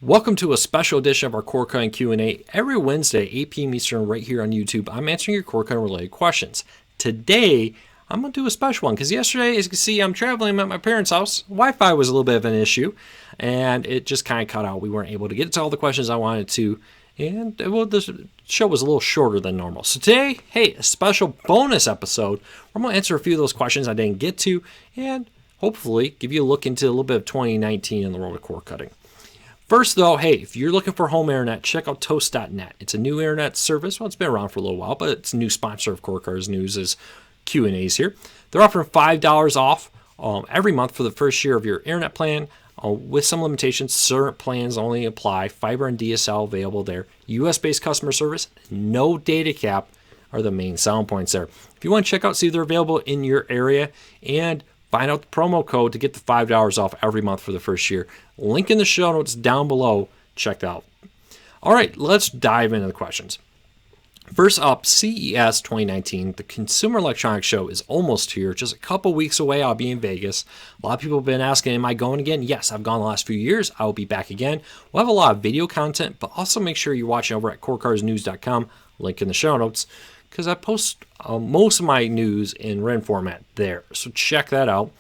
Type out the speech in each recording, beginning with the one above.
Welcome to a special edition of our Cord Cutting Q&A. Every Wednesday, 8 p.m. Eastern, right here on YouTube, I'm answering your cord cutting related questions. Today, I'm going to do a special one because yesterday, as you can see, I'm traveling. I'm at my parents' house. Wi-Fi was a little bit of an issue, and it just kind of cut out. We weren't able to get to all the questions I wanted to, and the show was a little shorter than normal. So today, hey, a special bonus episode. I'm going to answer a few of those questions I didn't get to, and hopefully give you a look into a little bit of 2019 in the world of cord cutting. First, though, hey, if you're looking for home internet, check out Toast.net. It's a new internet service. Well, it's been around for a little while, but it's a new sponsor of Cord Cutters News' Q&As here. They're offering $5 off every month for the first year of your internet plan. With some limitations, certain plans only apply. Fiber and DSL available there. US-based customer service, no data cap are the main selling points there. If you want to check out, see if they're available in your area, and find out the promo code to get the $5 off every month for the first year. Link in the show notes down below. Check that out. All right, let's dive into the questions. First up, CES 2019, the Consumer Electronics Show, is almost here. Just a couple weeks away, I'll be in Vegas. A lot of people have been asking, am I going again? Yes, I've gone the last few years. I will be back again. We'll have a lot of video content, but also make sure you're watching over at cordcuttersnews.com. Link in the show notes, because I post most of my news in written format there. So check that out.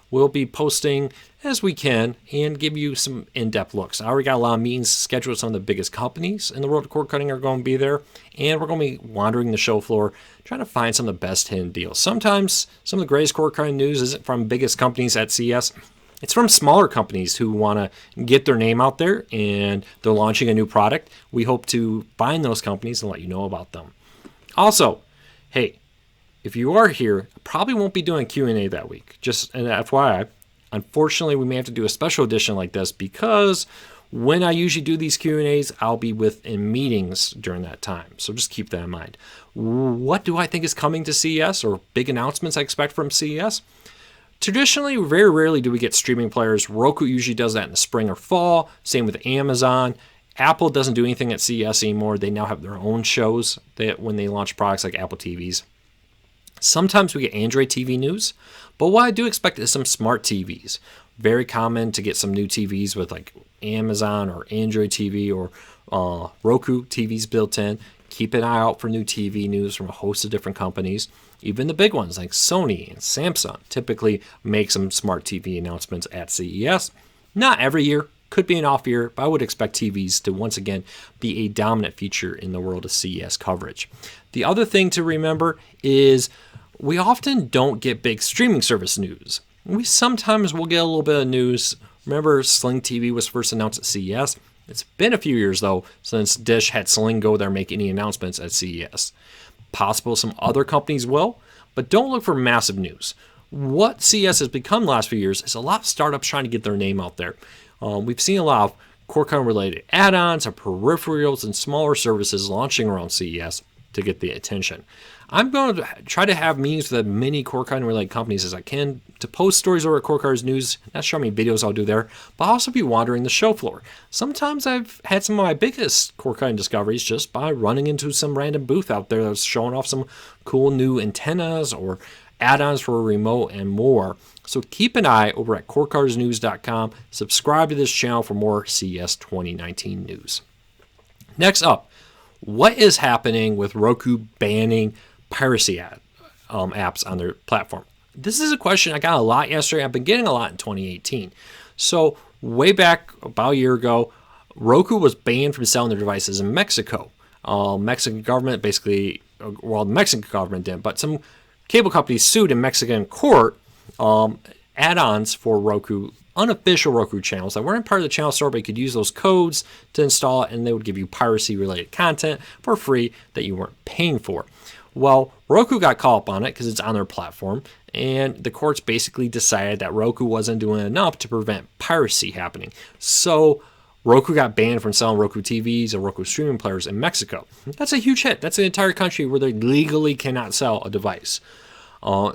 We'll be posting as we can and give you some in-depth looks. I already got a lot of meetings scheduled with some of the biggest companies in the world of cord cutting are going to be there. And we're going to be wandering the show floor, trying to find some of the best hidden deals. Sometimes some of the greatest cord cutting news isn't from biggest companies at CES. It's from smaller companies who want to get their name out there and they're launching a new product. We hope to find those companies and let you know about them. Also, hey, if you are here, I probably won't be doing Q&A that week. Just an FYI, unfortunately, we may have to do a special edition like this because when I usually do these Q&As, I'll be in meetings during that time. So just keep that in mind. What do I think is coming to CES, or big announcements I expect from CES? Traditionally, very rarely do we get streaming players. Roku usually does that in the spring or fall. Same with Amazon. Apple doesn't do anything at CES anymore. They now have their own shows when they launch products like Apple TVs. Sometimes we get Android TV news, but what I do expect is some smart TVs. Very common to get some new TVs with like Amazon or Android TV or Roku TVs built in. Keep an eye out for new TV news from a host of different companies. Even the big ones like Sony and Samsung typically make some smart TV announcements at CES. Not every year. Could be an off year, but I would expect TVs to once again be a dominant feature in the world of CES coverage. The other thing to remember is we often don't get big streaming service news. We sometimes will get a little bit of news. Remember, Sling TV was first announced at CES. It's been a few years, though, since Dish had Sling go there and make any announcements at CES. Possible some other companies will, but don't look for massive news. What CES has become the last few years is a lot of startups trying to get their name out there. We've seen a lot of cord cutting related add-ons or peripherals and smaller services launching around CES to get the attention. I'm going to try to have meetings with as many cord cutting related companies as I can to post stories over at Cord Cutters News. Not sure how many videos I'll do there, but I'll also be wandering the show floor. Sometimes I've had some of my biggest cord cutting discoveries just by running into some random booth out there that's showing off some cool new antennas or add-ons for a remote and more. So keep an eye over at cordcuttersnews.com. Subscribe to this channel for more CES 2019 news. Next up, what is happening with Roku banning piracy apps on their platform? This is a question I got a lot yesterday. I've been getting a lot in 2018. So way back about a year ago, Roku was banned from selling their devices in Mexico. Mexican government basically, well, the Mexican government didn't, but some cable companies sued in Mexican court add-ons for Roku, unofficial Roku channels that weren't part of the channel store, but you could use those codes to install it, and they would give you piracy-related content for free that you weren't paying for. Well, Roku got caught up on it because it's on their platform, and the courts basically decided that Roku wasn't doing enough to prevent piracy happening. So Roku got banned from selling Roku TVs or Roku streaming players in Mexico. That's a huge hit. That's an entire country where they legally cannot sell a device.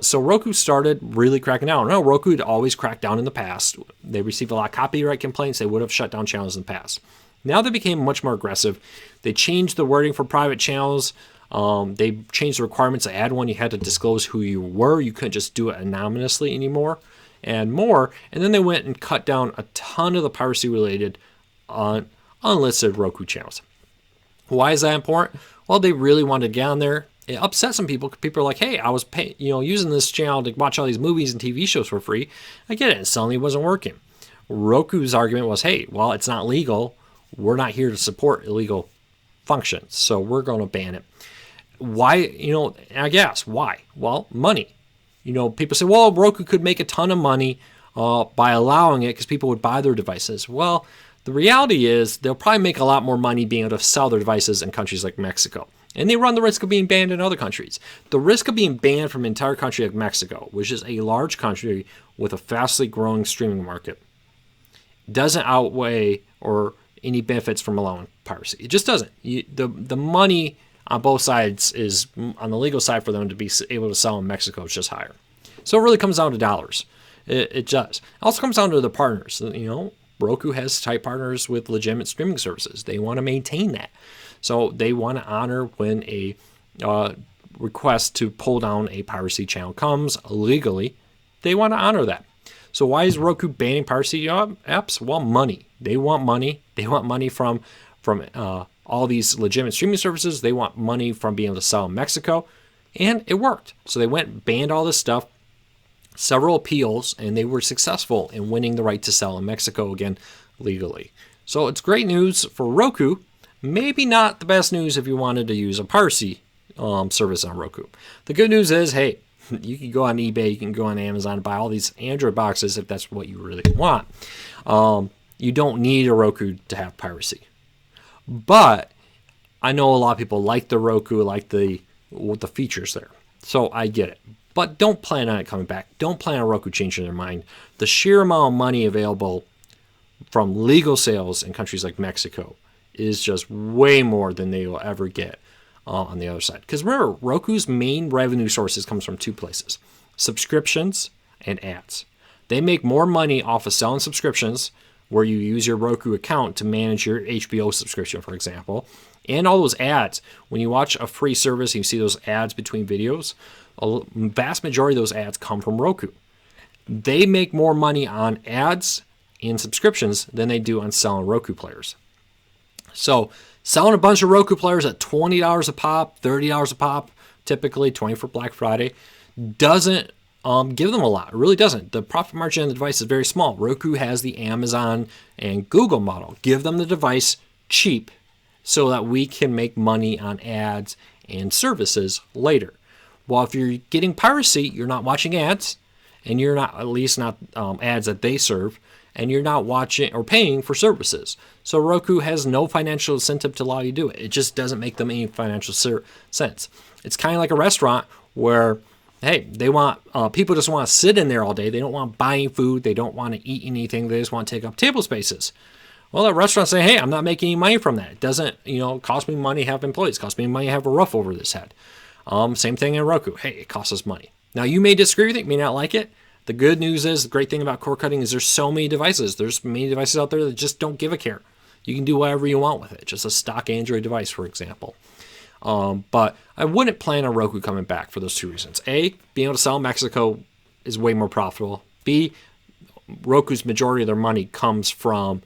So Roku started really cracking down. No, Roku had always cracked down in the past. They received a lot of copyright complaints. They would have shut down channels in the past. Now they became much more aggressive. They changed the wording for private channels. They changed the requirements to add one. You had to disclose who you were. You couldn't just do it anonymously anymore and more. And then they went and cut down a ton of the piracy related unlisted Roku channels. Why is that important? Well, they really wanted to get on there. It upset some people. People are like, hey, I was using this channel to watch all these movies and TV shows for free. I get it. And suddenly it wasn't working. Roku's argument was, hey, well, it's not legal. We're not here to support illegal functions, so we're going to ban it. Why? I guess why? Well, money. People say, well, Roku could make a ton of money by allowing it because people would buy their devices. Well, the reality is they'll probably make a lot more money being able to sell their devices in countries like Mexico. And they run the risk of being banned in other countries. The risk of being banned from an entire country like Mexico, which is a large country with a fastly growing streaming market, doesn't outweigh or any benefits from allowing piracy. It just doesn't. The money on both sides is, on the legal side, for them to be able to sell in Mexico is just higher. So it really comes down to dollars. It does. It also comes down to the partners. Roku has tight partners with legitimate streaming services. They want to maintain that. So they want to honor when a request to pull down a piracy channel comes legally. They want to honor that. So why is Roku banning piracy apps? Well, money. They want money. They want money from all these legitimate streaming services. They want money from being able to sell in Mexico. And it worked. So they went and banned all this stuff. Several appeals, and they were successful in winning the right to sell in Mexico again legally. So it's great news for Roku. Maybe not the best news if you wanted to use a piracy service on Roku. The good news is, hey, you can go on eBay, you can go on Amazon and buy all these Android boxes if that's what you really want. You don't need a Roku to have piracy. But I know a lot of people like the Roku, like the features there. So I get it. But don't plan on it coming back. Don't plan on Roku changing their mind. The sheer amount of money available from legal sales in countries like Mexico is just way more than they will ever get on the other side. Because remember, Roku's main revenue sources comes from two places: subscriptions and ads. They make more money off of selling subscriptions, where you use your Roku account to manage your HBO subscription, for example, and all those ads. When you watch a free service and you see those ads between videos, a vast majority of those ads come from Roku. They make more money on ads and subscriptions than they do on selling Roku players. So selling a bunch of Roku players at $20 a pop, $30 a pop, typically $20 for Black Friday, doesn't give them a lot. It really doesn't. The profit margin on the device is very small. Roku has the Amazon and Google model. Give them the device cheap so that we can make money on ads and services later. Well, if you're getting piracy, you're not watching ads, and you're not, at least not ads that they serve, and you're not watching or paying for services. So Roku has no financial incentive to allow you to do it. It just doesn't make them any financial sense. It's kind of like a restaurant where, hey, they want people just want to sit in there all day. They don't want buying food. They don't want to eat anything. They just want to take up table spaces. Well, that restaurant say, hey, I'm not making any money from that. It doesn't, cost me money to have employees. It costs me money to have a roof over this head. Same thing in Roku. Hey, it costs us money. Now, you may disagree with it, may not like it. The good news is, the great thing about cord cutting is there's so many devices. There's many devices out there that just don't give a care. You can do whatever you want with it. Just a stock Android device, for example. But I wouldn't plan on Roku coming back for those two reasons. A, being able to sell in Mexico is way more profitable. B, Roku's majority of their money comes from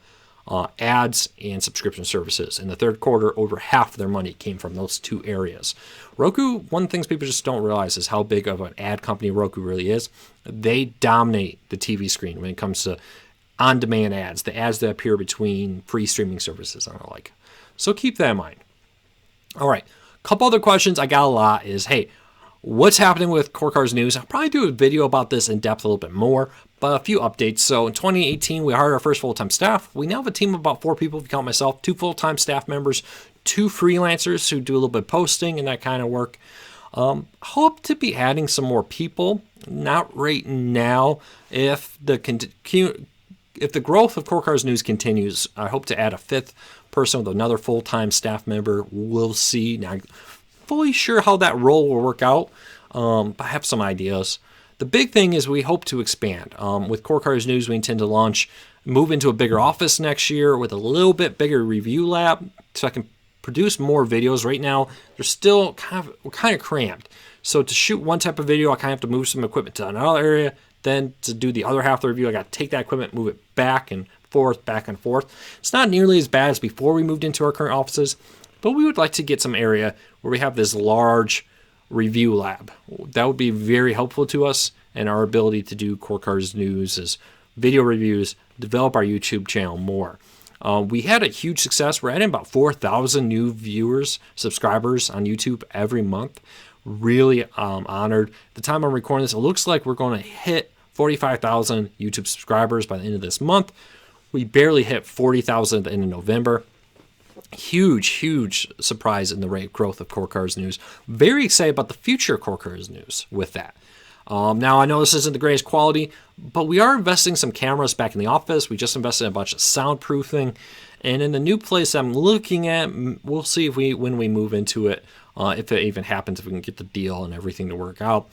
ads and subscription services. In the third quarter, over half of their money came from those two areas. Roku, one of the things people just don't realize is how big of an ad company Roku really is. They dominate the TV screen when it comes to on-demand ads, the ads that appear between free streaming services and the like. So keep that in mind. All right, a couple other questions I got a lot is, hey, what's happening with Core Cars News? I'll probably do a video about this in depth a little bit more, but a few updates. So in 2018, we hired our first full-time staff. We now have a team of about 4 people, if you count myself, 2 full-time staff members, 2 freelancers who do a little bit of posting and that kind of work. Hope to be adding some more people. Not right now. If the growth of Core Cars News continues, I hope to add a 5th person with another full-time staff member. We'll see. Now, fully sure how that role will work out, but I have some ideas. The big thing is we hope to expand. With Core Cars News, we intend to move into a bigger office next year with a little bit bigger review lab so I can produce more videos. Right now, they're still kind of cramped. So to shoot one type of video, I kind of have to move some equipment to another area. Then to do the other half of the review, I got to take that equipment, move it back and forth, back and forth. It's not nearly as bad as before we moved into our current offices, but we would like to get some area where we have this large review lab. That would be very helpful to us and our ability to do Core Cars News as video reviews, develop our YouTube channel more. We had a huge success. We're adding about 4,000 new viewers, subscribers on YouTube every month. Really honored. At the time I'm recording this, it looks like we're going to hit 45,000 YouTube subscribers by the end of this month. We barely hit 40,000 at the end of November. Huge surprise in the rate of growth of Core Cars News. Very excited about the future of Core Cars News with that. Now, I know this isn't the greatest quality, but we are investing some cameras back in the office. We just invested in a bunch of soundproofing. And in the new place I'm looking at, we'll see if when we move into it, if it even happens, if we can get the deal and everything to work out,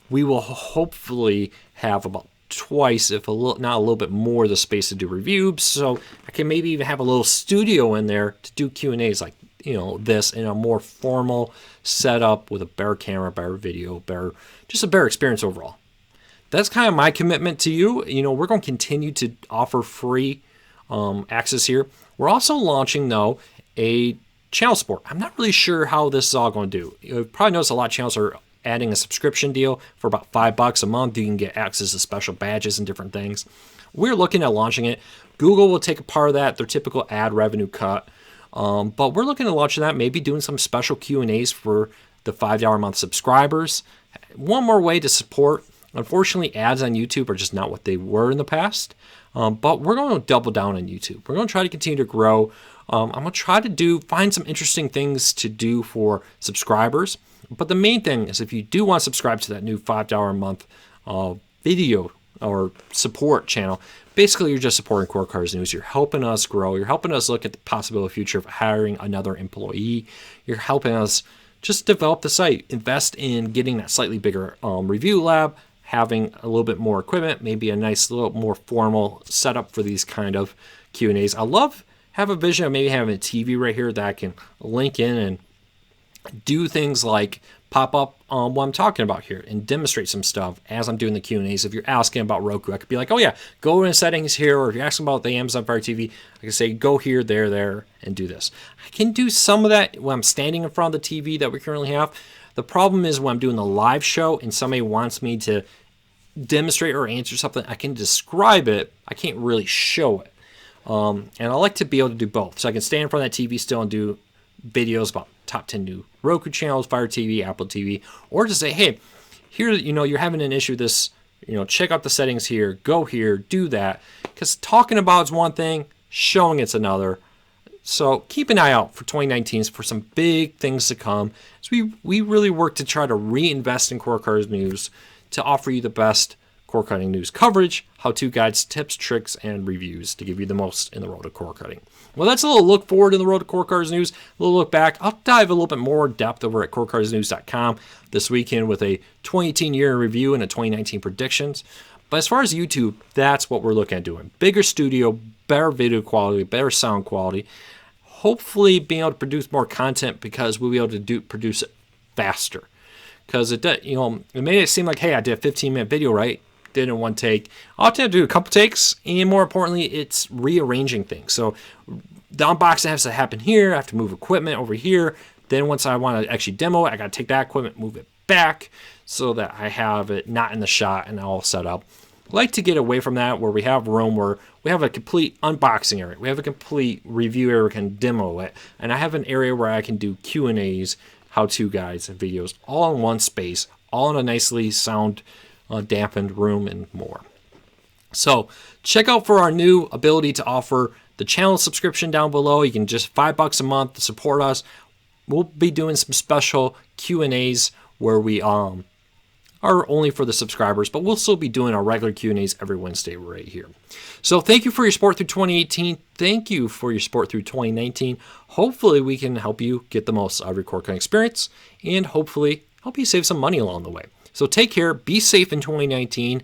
we will hopefully have about twice, if not a little bit more, the space to do reviews. So I can maybe even have a little studio in there to do Q&As like, this in a more formal setup with a better camera, better video, just a better experience overall. That's kind of my commitment to you. We're going to continue to offer free access here. We're also launching, though, a channel support. I'm not really sure how this is all going to do. You've probably noticed a lot of channels are adding a subscription deal for about $5 a month. You can get access to special badges and different things. We're looking at launching it. Google will take a part of that, their typical ad revenue cut. But we're looking at launching that, maybe doing some special Q&As for the $5 a month subscribers. One more way to support. Unfortunately, ads on YouTube are just not what they were in the past. But we're going to double down on YouTube. We're going to try to continue to grow. I'm going to try to find some interesting things to do for subscribers. But the main thing is, if you do want to subscribe to that new $5 a month video or support channel, basically you're just supporting Core Cars News. You're helping us grow. You're helping us look at the possible future of hiring another employee. You're helping us just develop the site, invest in getting that slightly bigger review lab, having a little bit more equipment, maybe a nice little more formal setup for these kind of Q&As. Have a vision of maybe having a TV right here that I can link in and do things like pop up on what I'm talking about here and demonstrate some stuff as I'm doing the Q&As. If you're asking about Roku, I could be like, oh yeah, go in settings here. Or if you're asking about the Amazon Fire TV, I can say, go here, there, and do this. I can do some of that when I'm standing in front of the TV that we currently have. The problem is when I'm doing the live show and somebody wants me to demonstrate or answer something, I can describe it. I can't really show it. And I like to be able to do both. So I can stand in front of that TV still and do videos about top 10 new Roku channels, Fire TV, Apple TV, or to say, hey, here, you're having an issue with this, check out the settings here, go here, do that. Because talking about is one thing, showing it's another. So keep an eye out for 2019 for some big things to come. So we really work to try to reinvest in Core Cars News to offer you the best core cutting news coverage, how-to guides, tips, tricks, and reviews to give you the most in the road to core cutting. Well, that's a little look forward in the road to Core Cars News, a little look back. I'll dive a little bit more in depth over at corecarsnews.com this weekend with a 2018 year in review and a 2019 predictions. But as far as YouTube, that's what we're looking at doing. Bigger studio, better video quality, better sound quality. Hopefully being able to produce more content because we'll be able to produce it faster. Because it made it seem like, hey, I did a 15-minute video, right? Did in one take. I'll have to do a couple takes, and more importantly, it's rearranging things. So the unboxing has to happen here. I have to move equipment over here. Then once I want to actually demo it, I got to take that equipment, move it back so that I have it not in the shot and all set up. I like to get away from that where we have room where we have a complete unboxing area. We have a complete review area where we can demo it. And I have an area where I can do Q&As, how-to guides, and videos all in one space, all in a nicely sound dampened room and more. So check out for our new ability to offer the channel subscription down below. You can just $5 a month to support us. We'll be doing some special Q&As where we are only for the subscribers, but we'll still be doing our regular Q&As every Wednesday right here. So thank you for your support through 2018. Thank you for your support through 2019. Hopefully we can help you get the most out of your core cutting experience and hopefully help you save some money along the way. So take care, be safe in 2019.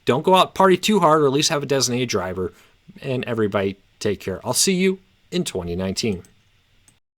Don't go out party too hard, or at least have a designated driver. And everybody take care. I'll see you in 2019.